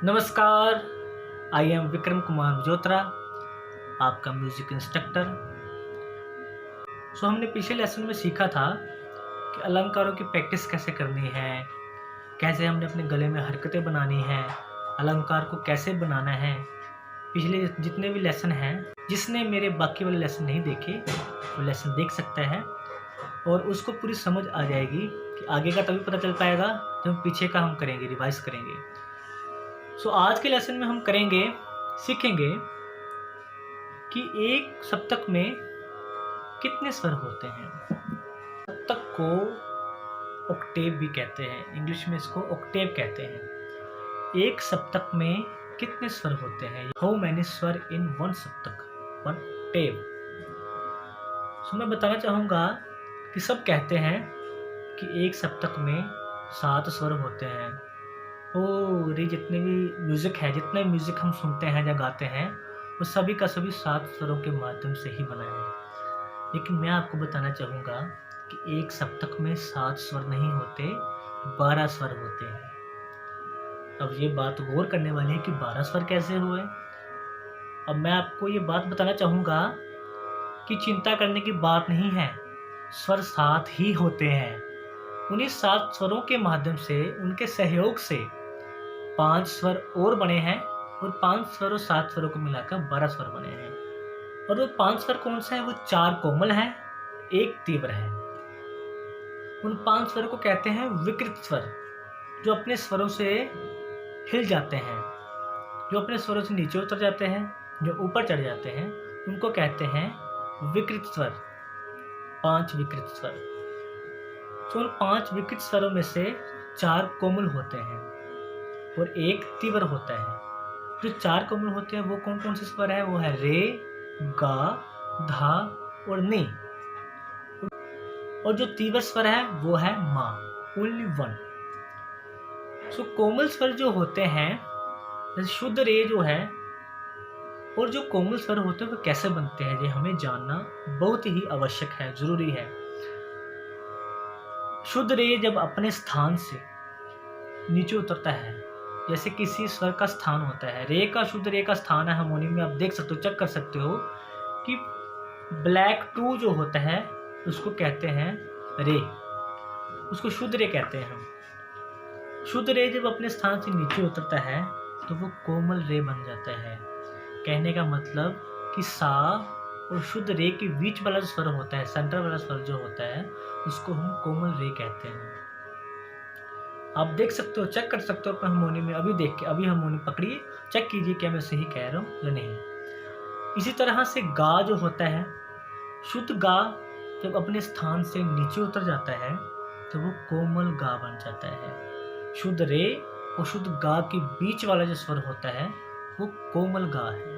नमस्कार। I am Vikram Kumar जोत्रा, आपका music instructor. हमने पिछले लेसन में सीखा था कि अलंकारों की प्रैक्टिस कैसे करनी है, कैसे हमने अपने गले में हरकतें बनानी है, अलंकार को कैसे बनाना है। पिछले जितने भी लेसन हैं, जिसने मेरे बाकी वाले लेसन नहीं देखे वो लेसन देख सकता है और उसको पूरी समझ आ जाएगी कि आगे का तभी पता चल पाएगा जब पीछे का हम करेंगे, रिवाइज करेंगे। आज के लेसन में हम सीखेंगे कि एक सप्तक में कितने स्वर होते हैं। सप्तक को ऑक्टेव भी कहते हैं, इंग्लिश में इसको ऑक्टेव कहते हैं। एक सप्तक में कितने स्वर होते हैं? हाउ मैनी स्वर इन वन सप्तक, वन ऑक्टेव। मैं बताना चाहूँगा कि सब कहते हैं कि एक सप्तक में 7 स्वर होते हैं। और ये जितने भी म्यूज़िक है, जितने म्यूज़िक हम सुनते हैं या गाते हैं, वो सभी का सभी 7 स्वरों के माध्यम से ही बना है। लेकिन मैं आपको बताना चाहूँगा कि एक सप्तक में 7 स्वर नहीं होते, 12 स्वर होते हैं। अब ये बात गौर करने वाली है कि 12 स्वर कैसे हुए। अब मैं आपको ये बात बताना चाहूँगा कि चिंता करने की बात नहीं है, स्वर 7 ही होते हैं। उन्हीं 7 स्वरों के माध्यम से, उनके सहयोग से 5 स्वर और बने हैं और 5 स्वर और 7 स्वरों को मिलाकर 12 स्वर बने हैं। और वो 5 स्वर कौन से हैं? वो 4 कोमल हैं, 1 तीव्र है। उन 5 स्वरों को कहते हैं विकृत स्वर, जो अपने स्वरों से हिल जाते हैं, जो अपने स्वरों से नीचे उतर जाते हैं, जो ऊपर चढ़ जाते हैं, उनको कहते हैं विकृत स्वर। 5 विकृत स्वर। उन 5 विकृत स्वरों में से 4 कोमल होते हैं और 1 तीव्र होता है। जो 4 कोमल होते हैं वो कौन कौन से स्वर है? वो है रे, गा, धा और नी। और जो तीव्र स्वर है वो है मा, ओनली 1। कोमल स्वर जो होते हैं, जैसे शुद्ध रे जो है, और जो कोमल स्वर होते हैं वो कैसे बनते हैं, ये हमें जानना बहुत ही आवश्यक है, जरूरी है। शुद्ध रे जब अपने स्थान से नीचे उतरता है, जैसे किसी स्वर का स्थान होता है, रे का, शुद्ध रे का स्थान है हार्मोनियम में, आप देख सकते हो, चेक कर सकते हो कि ब्लैक 2 जो होता है उसको कहते हैं रे, उसको शुद्ध रे कहते हैं हम। शुद्ध रे जब अपने स्थान से नीचे उतरता है तो वो कोमल रे बन जाता है। कहने का मतलब कि सा और शुद्ध रे के बीच वाला जो स्वर होता है, सेंटर वाला स्वर जो होता है, उसको हम कोमल रे कहते हैं। आप देख सकते हो, चेक कर सकते हो अपने हार्मोनियम में। अभी देख के, अभी हार्मोनियम पकड़िए, चेक कीजिए क्या मैं सही कह रहा हूँ या नहीं। इसी तरह से गा जो होता है, शुद्ध गा जब अपने स्थान से नीचे उतर जाता है तो वो कोमल गा बन जाता है। शुद्ध रे और शुद्ध गा के बीच वाला जो स्वर होता है वो कोमल गा है।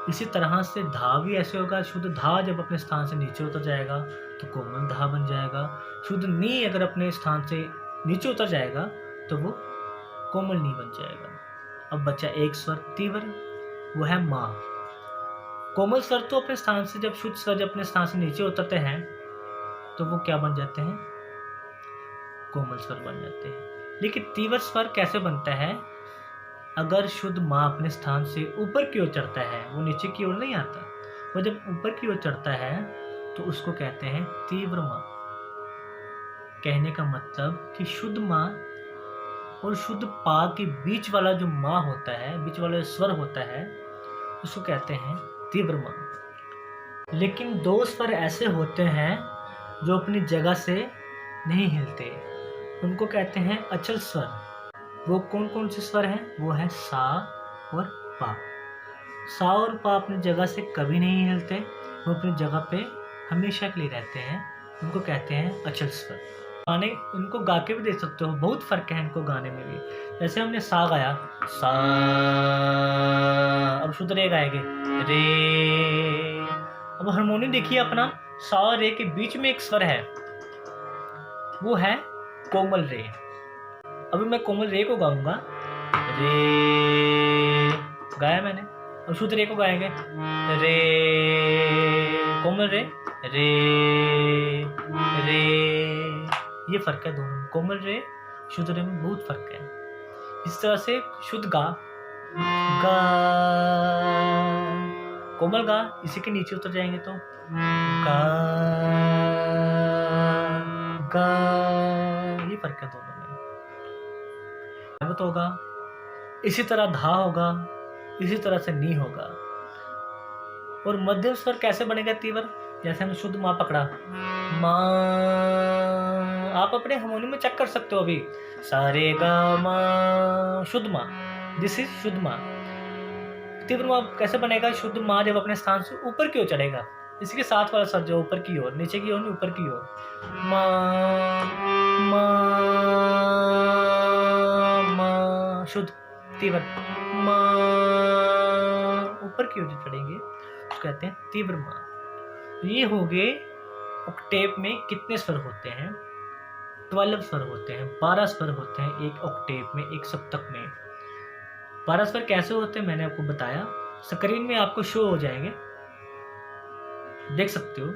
इसी तरह से धा भी ऐसे होगा, शुद्ध धा जब अपने स्थान से नीचे उतर जाएगा तो कोमल धा बन जाएगा। शुद्ध नी अगर अपने स्थान से नीचे उतर जाएगा तो वो कोमल नी बन जाएगा। अब बचा एक स्वर तीव्र, वो है मा। कोमल स्वर तो अपने स्थान से, जब शुद्ध स्वर जब अपने स्थान से नीचे उतरते हैं तो वो क्या बन जाते हैं? कोमल स्वर बन जाते हैं। लेकिन तीव्र स्वर कैसे बनता है? अगर शुद्ध माँ अपने स्थान से ऊपर की ओर चढ़ता है, वो नीचे की ओर नहीं आता, वो जब ऊपर की ओर चढ़ता है तो उसको कहते हैं तीव्र माँ। कहने का मतलब कि शुद्ध माँ और शुद्ध पा के बीच वाला जो माँ होता है, बीच वाला स्वर होता है, उसको कहते हैं तीव्र माँ। लेकिन 2 स्वर ऐसे होते हैं जो अपनी जगह से नहीं हिलते, उनको कहते हैं अचल स्वर। वो कौन कौन से स्वर हैं? वो है सा और पा। सा और पा अपनी जगह से कभी नहीं हिलते, वो अपनी जगह पे हमेशा के लिए रहते हैं, उनको कहते हैं अचल स्वर। गाने इनको गा के भी देख सकते हो, बहुत फर्क है इनको गाने में भी। जैसे हमने सा गाया, सा, अब शुद्ध रे गाएंगे, रे। अब हार्मोनियम देखिए अपना, सा और रे के बीच में एक स्वर है, वो है कोमल रे। अभी मैं कोमल रे को गाऊंगा, रे गाया मैंने। अब शुद्ध रे को गाएंगे, रे, कोमल रे, रे, रे। ये फर्क है दोनों में, कोमल रे शुद्ध रे में बहुत फर्क है। इस तरह से शुद्ध गा, गा, कोमल गा, इसी के नीचे उतर जाएंगे तो गा, गा, ये फर्क है दोनों में। तो होगा, इसी तरह धा होगा, इसी तरह से नी होगा। और मध्यम स्वर कैसे बनेगा तीव्र? जैसे हमने शुद्ध माँ पकड़ा, माँ, आप अपने हारमोनियम में चेक कर सकते हो अभी, सारे गा माँ, शुद्ध माँ, दिस इज शुद्ध माँ। तीव्र माँ कैसे बनेगा? शुद्ध माँ जब अपने स्थान से ऊपर की ओर चढ़ेगा, इसी के साथ वाला स्वर जो ऊपर की ओर, नीचे की ओर नहीं, ऊपर की ओर, माँ, माँ, माँ, शुद्ध तीव्र, माँ, ऊपर की ओर चढ़ेंगे तो कहते हैं तीव्र माँ। ये हो गए ऑक्टेव में कितने स्वर होते हैं? 12 स्वर होते हैं, 12 स्वर होते हैं एक ऑक्टेव में, एक सप्तक में। 12 स्वर कैसे होते हैं मैंने आपको बताया, स्क्रीन में आपको शो हो जाएंगे, देख सकते हो।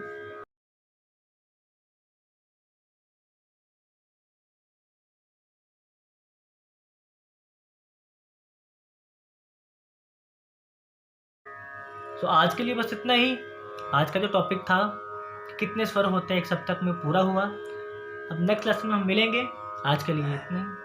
तो आज के लिए बस इतना ही। आज का जो टॉपिक था कि कितने स्वर होते हैं एक सप्तक में, पूरा हुआ। अब नेक्स्ट लेसन में हम मिलेंगे। आज के लिए इतना ही।